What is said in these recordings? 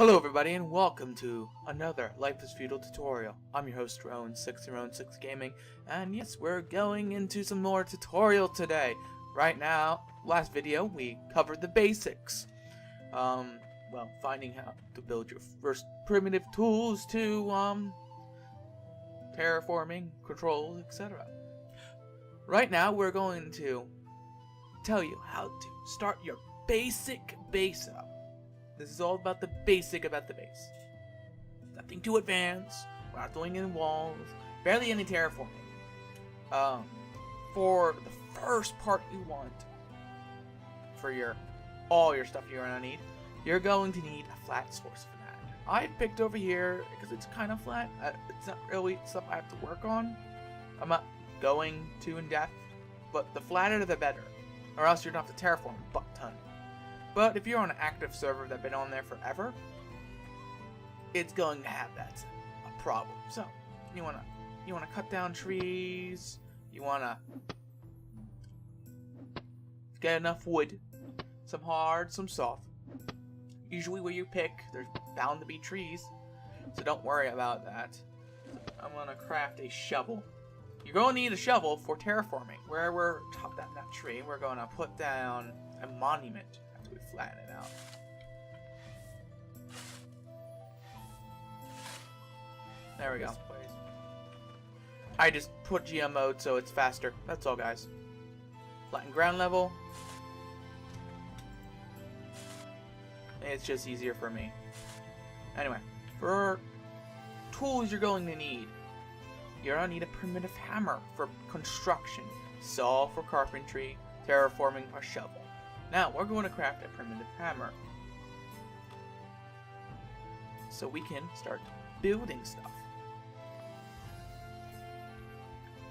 Hello everybody and welcome to another Life is Feudal tutorial. I'm your host Rowan6 Gaming, and yes, we're going into some more tutorial today. Right now, last video we covered the basics. Well, finding how to build your first primitive tools to terraforming, controls, etc. Right now we're going to tell you how to start your basic base up. This is all about the basic about the base. Nothing too advanced. We're not doing any walls. Barely any terraforming. For the first part you want, for all your stuff you're gonna need, you're going to need a flat source for that. I picked over here because it's kind of flat. It's not really stuff I have to work on. I'm not going too in depth, but the flatter the better, or else you're gonna have to terraform a butt ton. But if you're on an active server that's been on there forever, it's going to have that a problem. So you wanna cut down trees. You wanna get enough wood, some hard, some soft. Usually where you pick, there's bound to be trees, so don't worry about that. I'm gonna craft a shovel. You're gonna need a shovel for terraforming. Where we're chopped down that tree, we're gonna put down a monument. We flatten it out. There we go. I just put GM mode so it's faster. That's all, guys. Flatten ground level. It's just easier for me. Anyway, for tools you're going to need, you're going to need a primitive hammer for construction, saw for carpentry, terraforming, or shovel. Now, we're going to craft a primitive hammer, so we can start building stuff.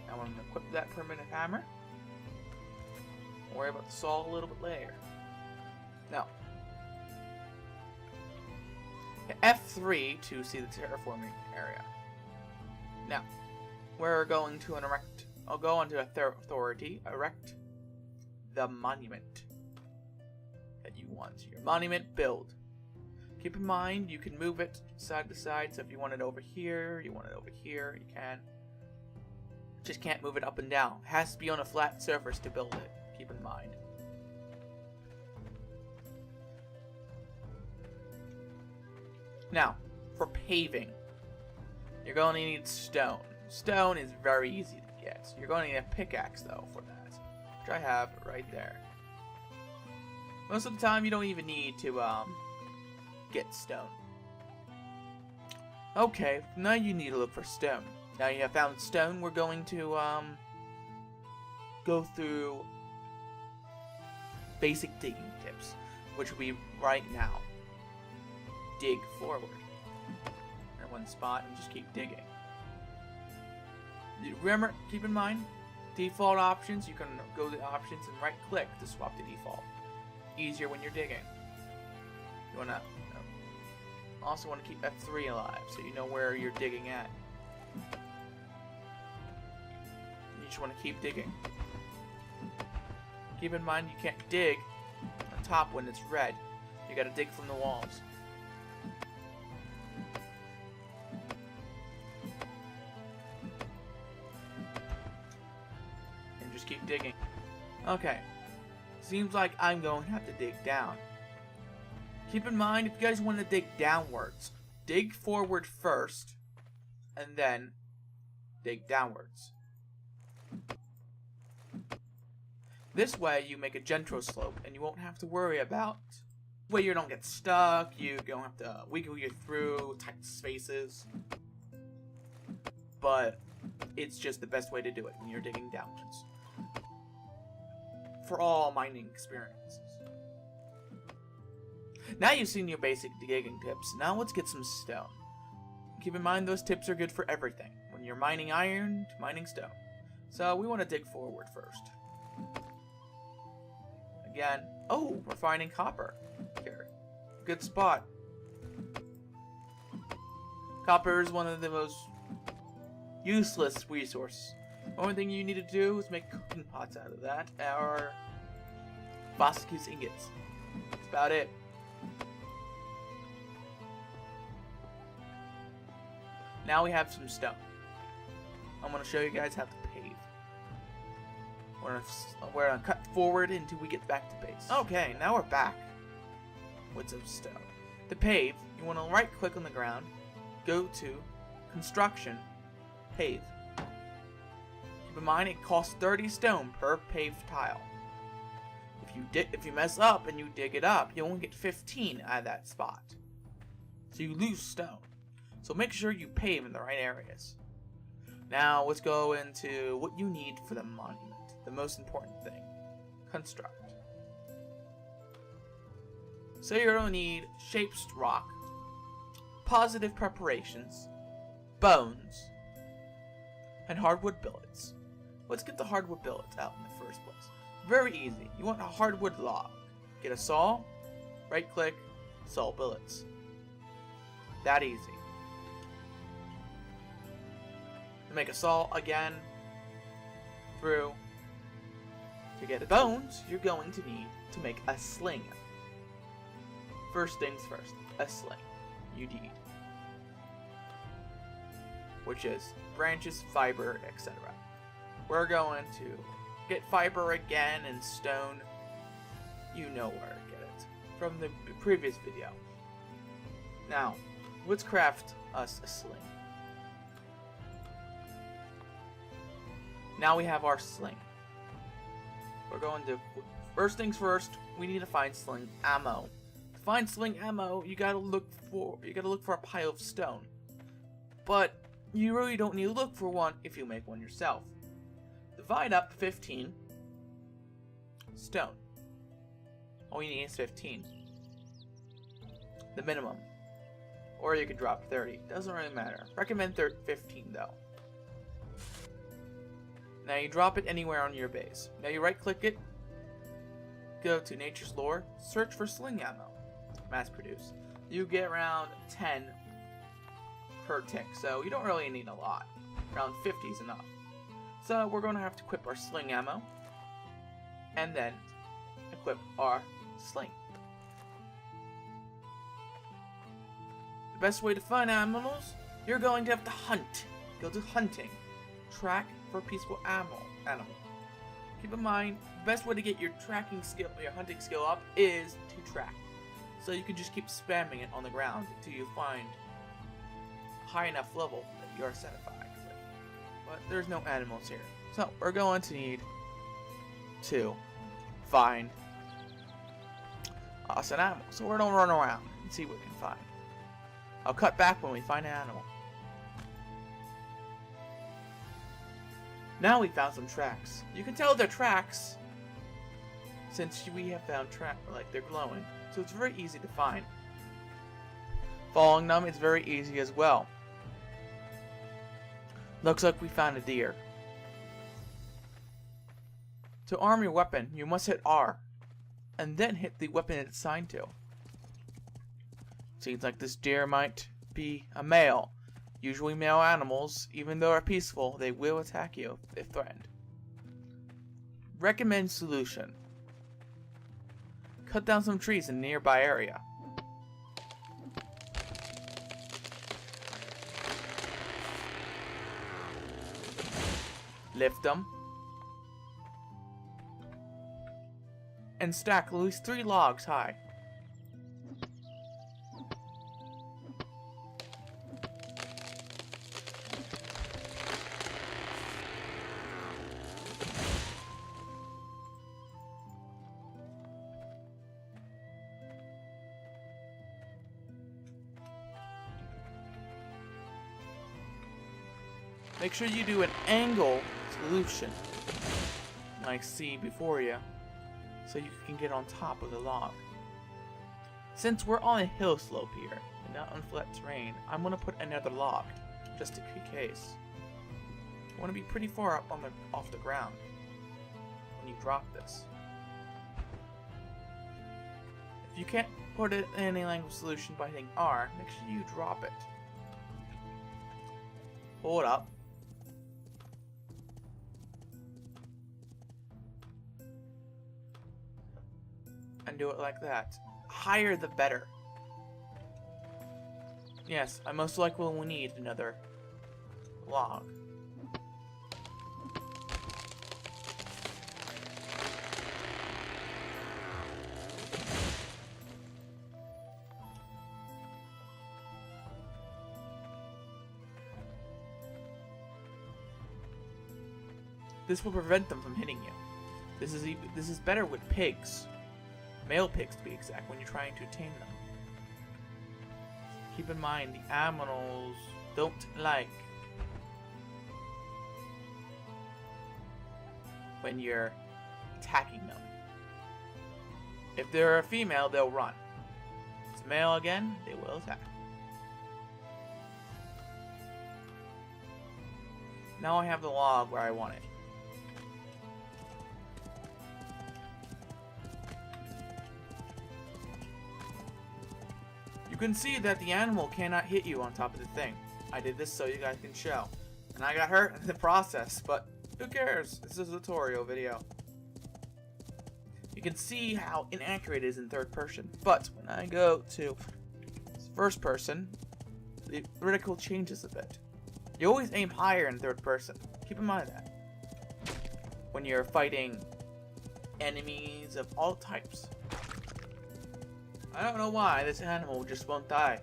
Now, I'm going to equip that primitive hammer. Don't worry about the saw a little bit later. Now, hit F3 to see the terraforming area. Now, we're going to erect. I'll go onto authority, erect the monument that you want. Your monument build. Keep in mind you can move it side to side, so if you want it over here, you can. Just can't move it up and down. It has to be on a flat surface to build it. Keep in mind. Now, for paving, you're going to need stone. Stone is very easy to get. You're going to need a pickaxe though for that, which I have right there. Most of the time, you don't even need to get stone. Okay, now you need to look for stone. Now you have found stone, we're going to go through basic digging tips, which will be right now. Dig forward at one spot and just keep digging. Remember, keep in mind, default options, you can go to the options and right click to swap to default. Easier when you're digging. You wanna also want to keep F3 alive so you know where you're digging at. You just want to keep digging. Keep in mind you can't dig on top when it's red. You gotta dig from the walls. And just keep digging. Okay. Seems like I'm going to have to dig down. Keep in mind, if you guys want to dig downwards, dig forward first, and then dig downwards. This way, you make a gentle slope, and you won't have to worry about where you don't get stuck, you don't have to wiggle you through tight spaces. But it's just the best way to do it when you're digging downwards. For all mining experiences. Now you've seen your basic digging tips. Now let's get some stone. Keep in mind those tips are good for everything. When you're mining iron to mining stone. So we want to dig forward first. Again. Oh, we're finding copper here. Good spot. Copper is one of the most useless resources. The only thing you need to do is make cooking pots out of that, or Vasquez ingots. That's about it. Now we have some stone. I'm going to show you guys how to pave. We're gonna cut forward until we get back to base. Okay, now we're back with some stone. To pave, you want to right click on the ground, go to construction, pave. Keep in mind it costs 30 stone per paved tile. If you mess up and you dig it up, you only get 15 out of that spot. So you lose stone. So make sure you pave in the right areas. Now let's go into what you need for the monument. The most important thing. Construct. So you're going to need shaped rock, positive preparations, bones, and hardwood billets. Let's get the hardwood billets out in the first place. Very easy. You want a hardwood log. Get a saw, right click, saw billets. That easy. To make a saw again, through. To get the bones, you're going to need to make a sling. First things first, a sling. You need, which is branches, fiber, etc. We're going to get fiber again and stone. You know where to get it from the previous video. Now, let's craft us a sling. Now we have our sling. We're going to, first things first, we need to find sling ammo. To find sling ammo, you gotta look for a pile of stone. But you really don't need to look for one if you make one yourself. Divide up 15 stone. All you need is 15. The minimum. Or you could drop 30. Doesn't really matter. Recommend 15 though. Now you drop it anywhere on your base. Now you right click it, go to Nature's Lore, search for sling ammo, mass produce. You get around 10 per tick, so you don't really need a lot. Around 50 is enough. So we're going to have to equip our sling ammo, and then equip our sling. The best way to find animals, you're going to have to hunt. Go to hunting. Track for peaceful animal. Keep in mind, the best way to get your tracking skill, your hunting skill up, is to track. So you can just keep spamming it on the ground until you find a high enough level that you are satisfied with. But there's no animals here. So we're going to need to find us an animal. So we're gonna run around and see what we can find. I'll cut back when we find an animal. Now we found some tracks. You can tell they're tracks since we have found they're glowing. So it's very easy to find. Following them is very easy as well. Looks like we found a deer. To arm your weapon, you must hit R, and then hit the weapon it's assigned to. Seems like this deer might be a male. Usually male animals, even though they're peaceful, they will attack you if threatened. Recommend solution. Cut down some trees in a nearby area. Lift them. And stack at least 3 logs high. Make sure you do an angle solution, like see before you, so you can get on top of the log. Since we're on a hill slope here, and not on flat terrain, I'm going to put another log, just in case. I want to be pretty far up off the ground when you drop this. If you can't put it in any language solution by hitting R, make sure you drop it. Hold up. And do it like that. Higher the better. Yes, I most likely will need another log. This will prevent them from hitting you. This is better with pigs. Male pigs to be exact, when you're trying to tame them. Keep in mind, the animals don't like when you're attacking them. If they're a female, they'll run. If it's a male again, they will attack. Now I have the log where I want it. You can see that the animal cannot hit you on top of the thing. I did this so you guys can show. And I got hurt in the process, but who cares? This is a tutorial video. You can see how inaccurate it is in third person, but when I go to first person, the reticle changes a bit. You always aim higher in third person. Keep in mind that. When you're fighting enemies of all types. I don't know why this animal just won't die.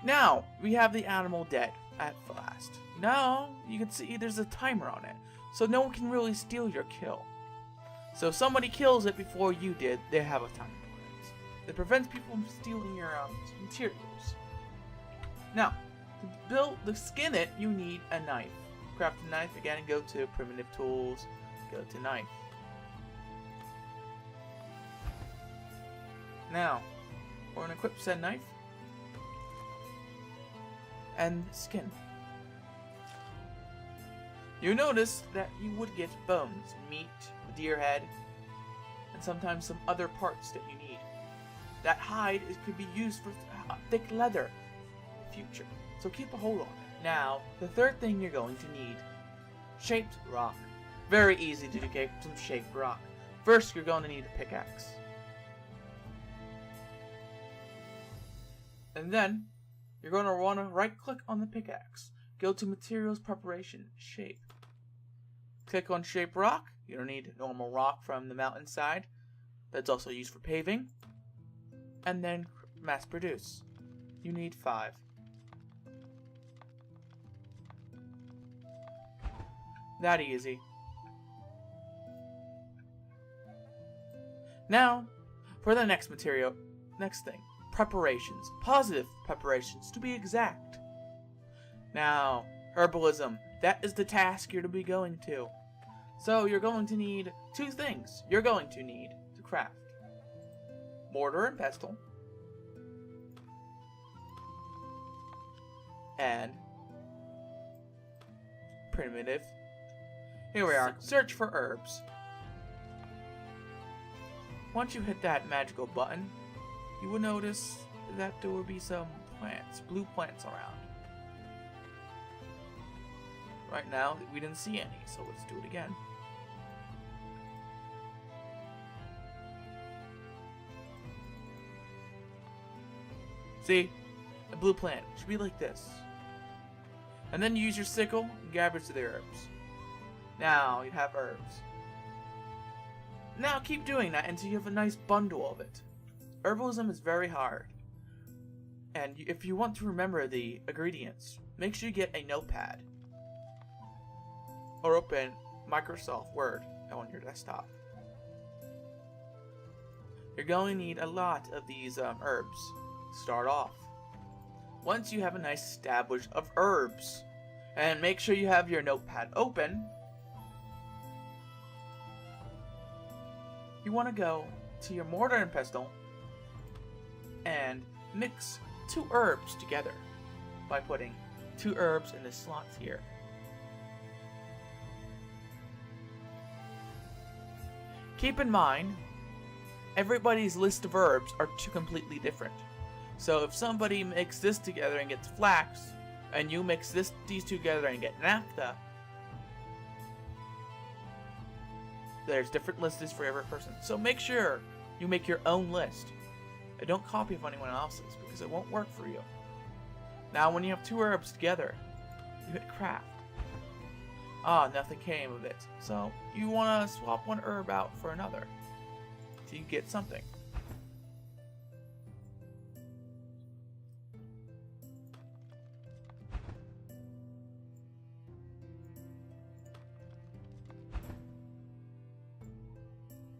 Now, we have the animal dead at last. Now, you can see there's a timer on it, so no one can really steal your kill. So if somebody kills it before you did, they have a timer on it. It prevents people from stealing your materials. Now, to skin it, you need a knife. Craft a knife again, go to primitive tools, go to knife. Now, we're gonna equip said knife and skin. You notice that you would get bones, meat, deer head, and sometimes some other parts that you need. That hide could be used for thick leather in the future, so keep a hold on it. Now, the third thing you're going to need, shaped rock. Very easy to get some shaped rock. First, you're going to need a pickaxe. And then, you're going to want to right-click on the pickaxe. Go to Materials Preparation, Shape. Click on Shape Rock. You don't need normal rock from the mountainside. That's also used for paving. And then mass produce. You need 5. That easy. Now, for the next material, next thing. Preparations. Positive preparations, to be exact. Now, herbalism. That is the task you're to be going to. So, you're going to need 2 things you're going to need to craft. Mortar and pestle. And primitive. Here we are. Search for herbs. Once you hit that magical button, you will notice that there will be some plants, blue plants around. Right now, we didn't see any, so let's do it again. See? A blue plant. It should be like this. And then you use your sickle and gather to the herbs. Now, you have herbs. Now, keep doing that until you have a nice bundle of it. Herbalism is very hard. And if you want to remember the ingredients, make sure you get a notepad. Or open Microsoft Word on your desktop. You're going to need a lot of these herbs to start off. Once you have a nice establish of herbs, and make sure you have your notepad open, you want to go to your mortar and pestle and mix 2 herbs together by putting 2 herbs in the slots here. Keep in mind, everybody's list of herbs are completely different. So if somebody mixes this together and gets flax, and you mix these 2 together and get naphtha, There's different lists for every person. So make sure you make your own list. And don't copy of anyone else's because it won't work for you. Now when you have 2 herbs together, you hit craft. Ah, nothing came of it. So you want to swap one herb out for another. So you get something.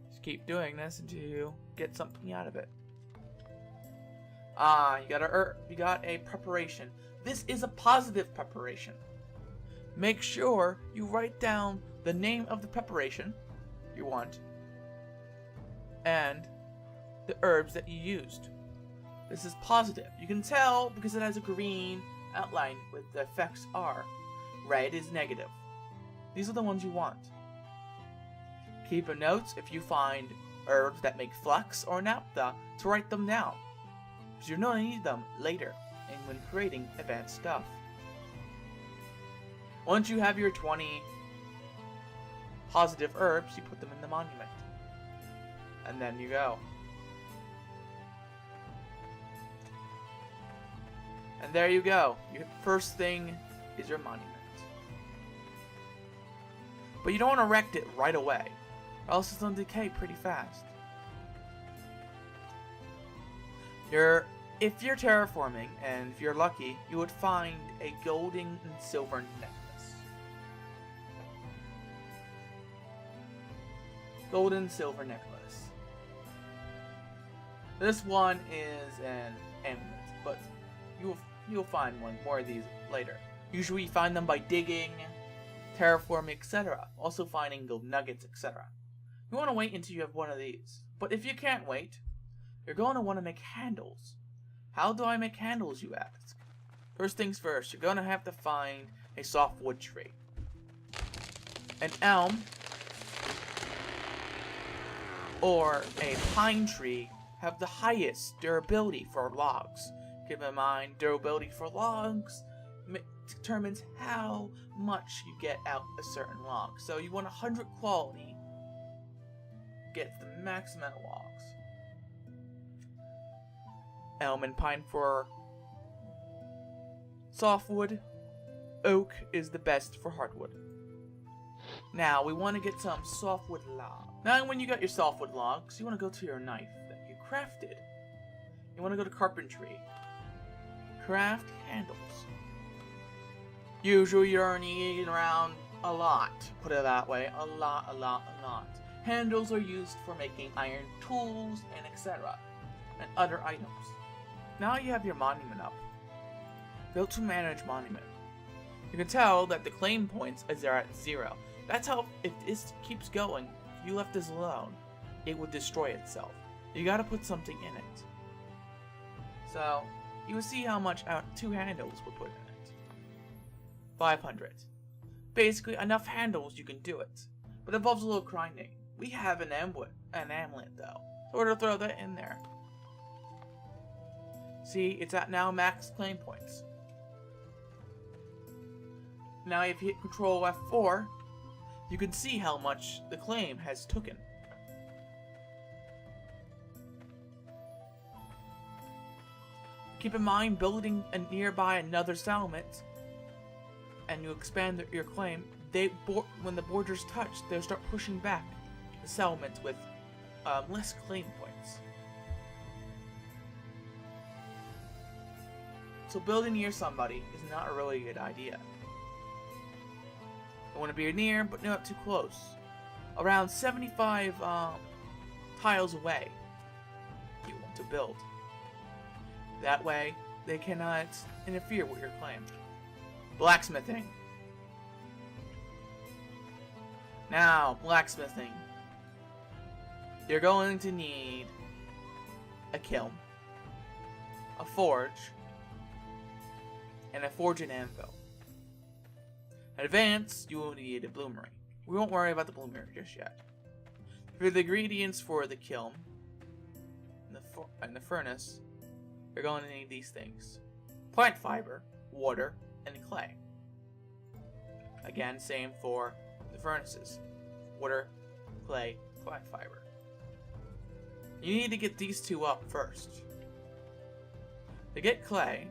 Just keep doing this until you get something out of it. Ah, you got a preparation. This is a positive preparation. Make sure you write down the name of the preparation you want and the herbs that you used. This is positive. You can tell because it has a green outline with the effects are. Red is negative. These are the ones you want. Keep a note if you find herbs that make flux or naphtha to write them down, because you're going to need them later and when creating advanced stuff. Once you have your 20 positive herbs, you put them in the monument. And then you go. And there you go. Your first thing is your monument. But you don't want to erect it right away, or else it's going to decay pretty fast. If you're terraforming, and if you're lucky, you would find a golden and silver necklace. Golden silver necklace. This one is an amulet, but you'll find more of these later. Usually you find them by digging, terraforming, etc. Also finding gold nuggets, etc. You want to wait until you have one of these. But if you can't wait, you're going to want to make handles. How do I make handles, you ask? First things first, you're going to have to find a softwood tree. An elm or a pine tree have the highest durability for logs. Keep in mind, durability for logs determines how much you get out a certain log. So you want 100 quality, get the max amount of logs. Elm and pine for softwood. Oak is the best for hardwood. Now we want to get some softwood logs. Now when you got your softwood logs, you want to go to your knife that you crafted. You want to go to carpentry. Craft handles. Usually you're needing around a lot. Put it that way. A lot. Handles are used for making iron tools and etc. and other items. Now you have your monument up. Go to manage monument. You can tell that the claim points are at 0. That's how, if this keeps going, if you left this alone, it would destroy itself. You gotta put something in it. So, you will see how much 2 handles would put in it. 500. Basically, enough handles you can do it. But it involves a little grinding. We have an amulet though. So we're gonna throw that in there. See, it's at now max claim points. Now if you hit Control F4, you can see how much the claim has taken. Keep in mind, building nearby another settlement, and you expand your claim, when the borders touch, they'll start pushing back the settlement with less claim points. So building near somebody is not a really good idea. You want to be near, but not too close. Around 75 tiles away, you want to build. That way, they cannot interfere with your claim. Blacksmithing. Now, blacksmithing. You're going to need a kiln, a forge, and a forge and anvil. Advanced, you will need a bloomery. We won't worry about the bloomery just yet. For the ingredients for the kiln and the furnace, you're going to need these things: plant fiber, water, and clay. Again, same for the furnaces: water, clay, flat fiber. You need to get these two up first. To get clay,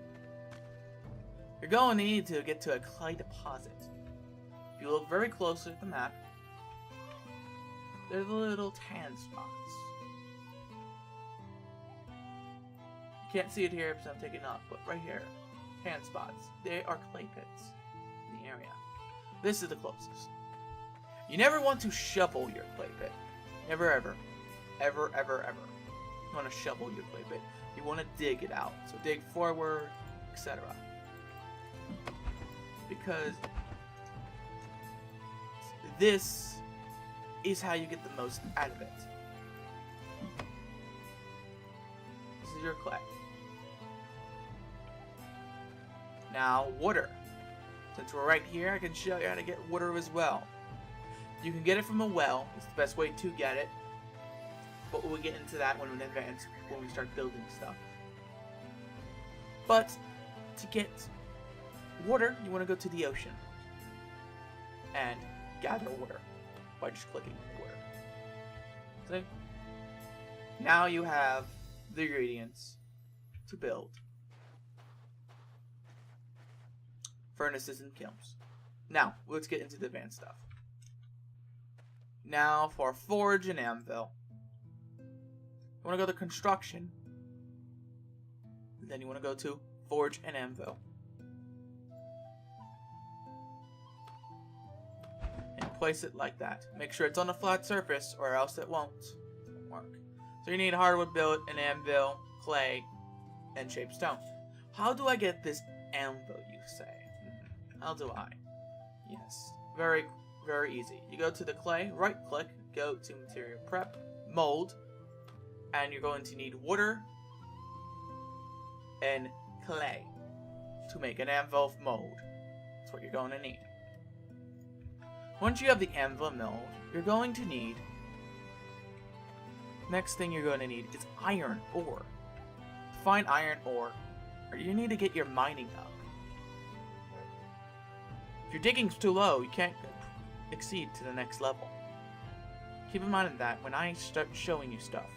you're going to need to get to a clay deposit. If you look very closely at the map, there's little tan spots. You can't see it here because I'm taking off, but right here, tan spots. They are clay pits in the area. This is the closest. You never want to shovel your clay pit. Never ever. Ever, ever, ever. You want to shovel your clay pit. You want to dig it out. So dig forward, etc. Because this is how you get the most out of it. This is your clay. Now, water. Since we're right here, I can show you how to get water as well. You can get it from a well. It's the best way to get it. But we'll get into that when we start building stuff. But to get water, you want to go to the ocean and gather water by just clicking on the water. See? Now you have the ingredients to build furnaces and kilns. Now, let's get into the advanced stuff. Now for forge and anvil. You want to go to construction. And then you want to go to forge and anvil. And place it like that. Make sure it's on a flat surface or else it won't work. So you need hardwood billet, an anvil, clay, and shaped stone. How do I get this anvil, you say? How do I? Yes, very, very easy. You go to the clay, right click, go to material prep, mold, and you're going to need water and clay to make an anvil mold. That's what you're going to need. Once you have the anvil mold, you're going to need, next thing you're going to need is iron ore. To find iron ore, you need to get your mining up. If your digging's too low, you can't exceed to the next level. Keep in mind that when I start showing you stuff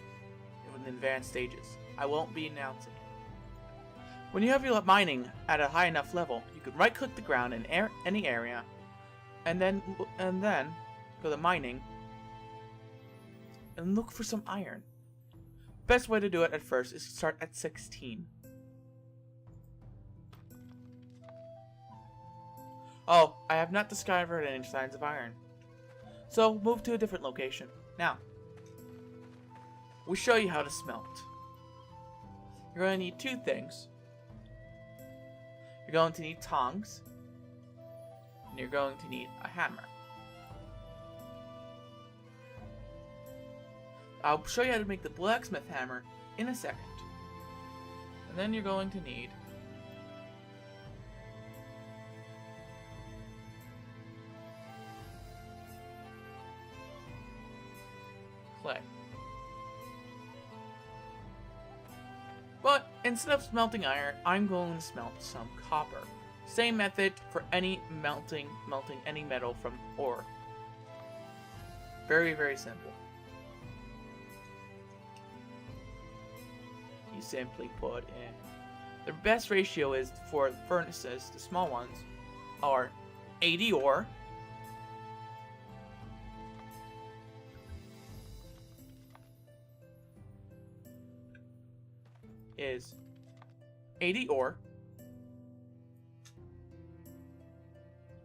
in the advanced stages, I won't be announcing it. When you have your mining at a high enough level, you can right-click the ground in any area, and then go to mining and look for some iron. Best way to do it at first is to start at 16. Oh, I have not discovered any signs of iron. So, move to a different location. Now, we show you how to smelt. You're going to need two things. You're going to need tongs, and you're going to need a hammer. I'll show you how to make the blacksmith hammer in a second. And then you're going to need clay. But instead of smelting iron, I'm going to smelt some copper. Same method for any melting any metal from ore. Very, very simple. You simply put in. The best ratio is for furnaces, the small ones, are 80 ore, is 80 ore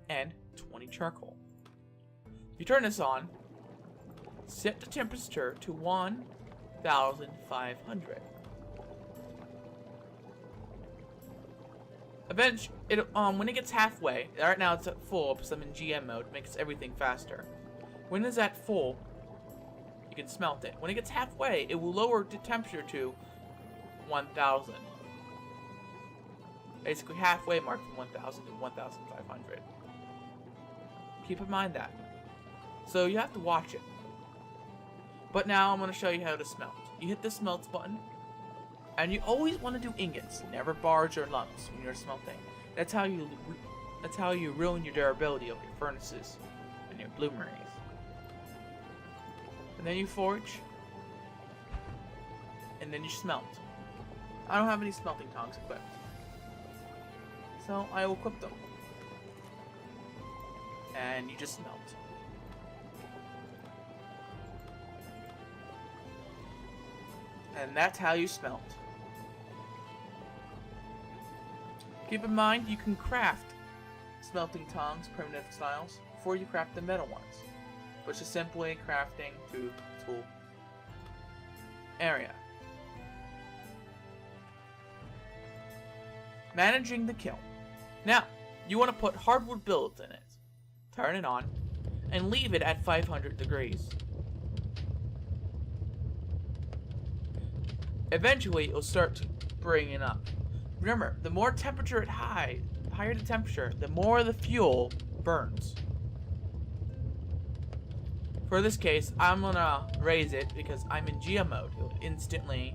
and 20 charcoal. If you turn this on, set the temperature to 1500. Eventually, when it gets halfway, right now it's at full because I'm in GM mode, makes everything faster. When it's at full, you can smelt it. When it gets halfway, it will lower the temperature to 1000. Basically halfway mark from 1000 to 1500. Keep in mind that. So you have to watch it. But now I'm going to show you how to smelt. You hit the smelt button, and you always want to do ingots, never bars or lumps when you're smelting. That's how you ruin your durability of your furnaces and your bloomeries. And then you forge. And then you smelt. I don't have any smelting tongs equipped, so I will equip them. And you just smelt. And that's how you smelt. Keep in mind, you can craft smelting tongs, primitive styles, before you craft the metal ones, which is simply crafting to tool area. Managing the kiln. Now, you want to put hardwood billets in it. Turn it on, and leave it at 500 degrees. Eventually, it'll start bringing up. Remember, the more temperature it higher the temperature, the more the fuel burns. For this case, I'm gonna raise it because I'm in Geo mode. It'll instantly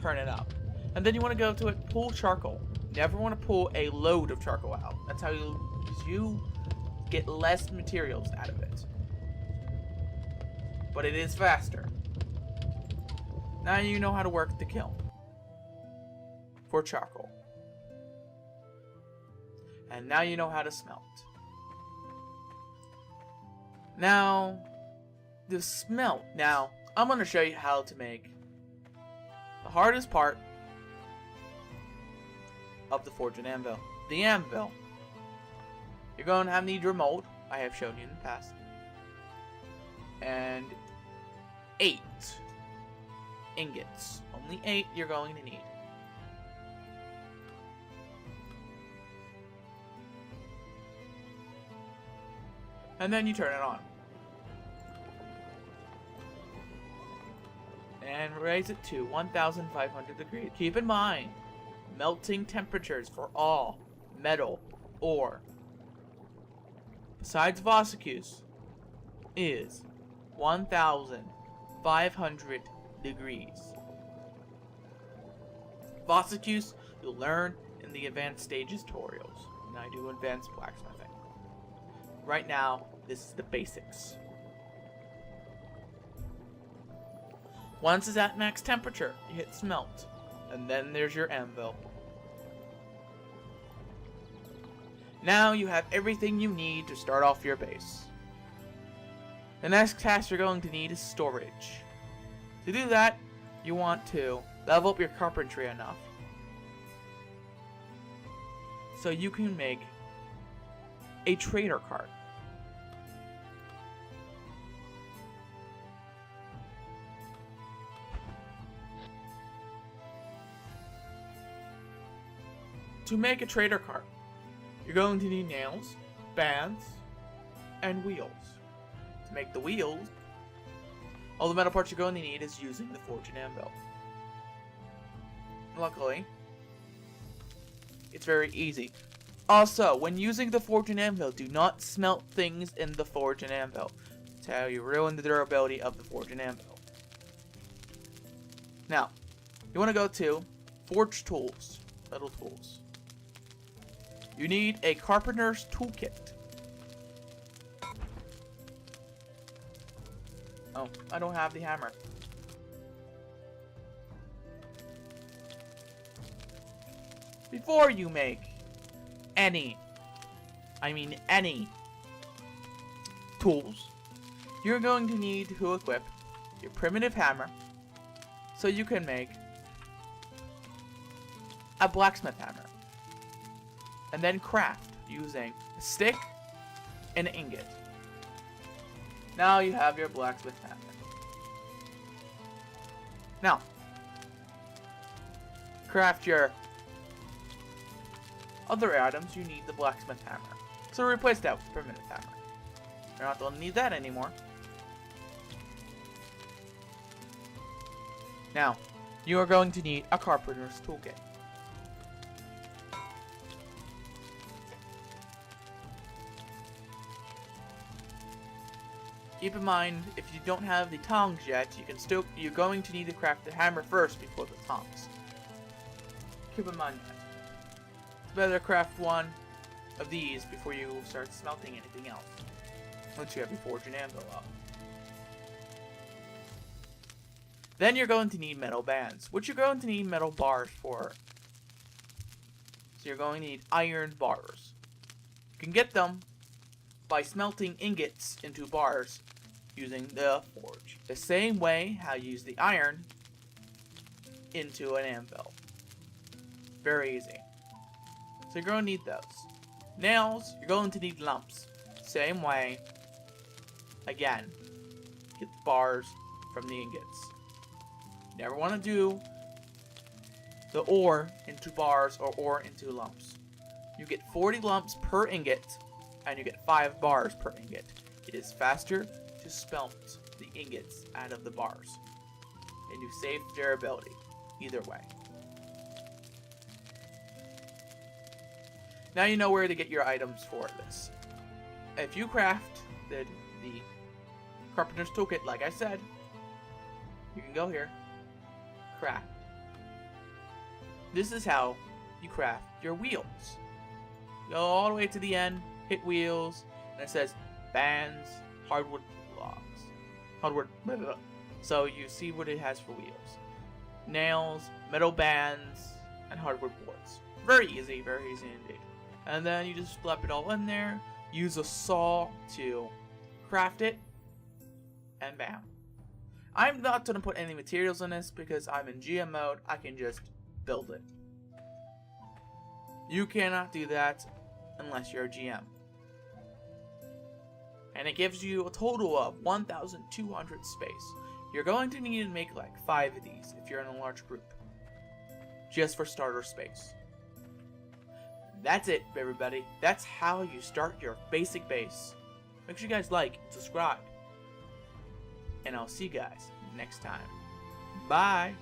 turn it up. And then you want to go to it, pull charcoal. You never want to pull a load of charcoal out. That's how you get less materials out of it. But it is faster. Now you know how to work the kiln for charcoal. And now you know how to smelt. Now, the smelt. Now, I'm going to show you how to make the hardest part of the forge and anvil. The anvil. You're going to need your mold. I have shown you in the past. And 8 ingots. Only 8 you're going to need. And then you turn it on. And raise it to 1,500 degrees. Keep in mind, melting temperatures for all metal ore, besides Vossicus, is 1,500 degrees. Vossicus you'll learn in the advanced stages tutorials, and I do advanced blacksmithing. Right now, this is the basics. Once it's at max temperature, you hit smelt, and then there's your anvil. Now you have everything you need to start off your base. The next task you're going to need is storage. To do that, you want to level up your carpentry enough so you can make a trader cart. To make a trader cart, you're going to need nails, bands, and wheels. To make the wheels, all the metal parts you're going to need is using the forge and anvil. Luckily, it's very easy. Also, when using the forge and anvil, do not smelt things in the forge and anvil. That's how you ruin the durability of the forge and anvil. Now, you want to go to forge tools, metal tools. You need a carpenter's toolkit. Oh, I don't have the hammer. Before you make any tools, you're going to need to equip your primitive hammer so you can make a blacksmith hammer. And then craft using a stick and an ingot. Now you have your blacksmith hammer. Now, craft your other items. You need the blacksmith hammer. So replace that with the primitive hammer. You're not going to need that anymore. Now, you are going to need a carpenter's toolkit. Keep in mind, if you don't have the tongs yet, you're going to need to craft the hammer first before the tongs. Keep in mind that. It's better to craft one of these before you start smelting anything else. Once you have your forge and anvil up. Then you're going to need metal bands, which you're going to need metal bars for. So you're going to need iron bars. You can get them by smelting ingots into bars using the forge. The same way how you use the iron into an anvil. Very easy. So you're going to need those. Nails, you're going to need lumps. Same way. Again, get the bars from the ingots. You never want to do the ore into bars or ore into lumps. You get 40 lumps per ingot, and you get 5 bars per ingot. It is faster to smelt the ingots out of the bars, and you save durability either way. Now you know where to get your items for this. If you crafted the Carpenter's Toolkit, like I said, you can go here, craft. This is how you craft your wheels. Go all the way to the end, hit wheels, and it says bands, hardwood blocks. Hardwood, blah, blah, blah. So you see what it has for wheels. Nails, metal bands, and hardwood boards. Very easy indeed. And then you just slap it all in there, use a saw to craft it, and bam. I'm not going to put any materials in this because I'm in GM mode. I can just build it. You cannot do that unless you're a GM. And it gives you a total of 1,200 space. You're going to need to make like 5 of these if you're in a large group. Just for starter space. That's it, everybody. That's how you start your basic base. Make sure you guys like and subscribe. And I'll see you guys next time. Bye!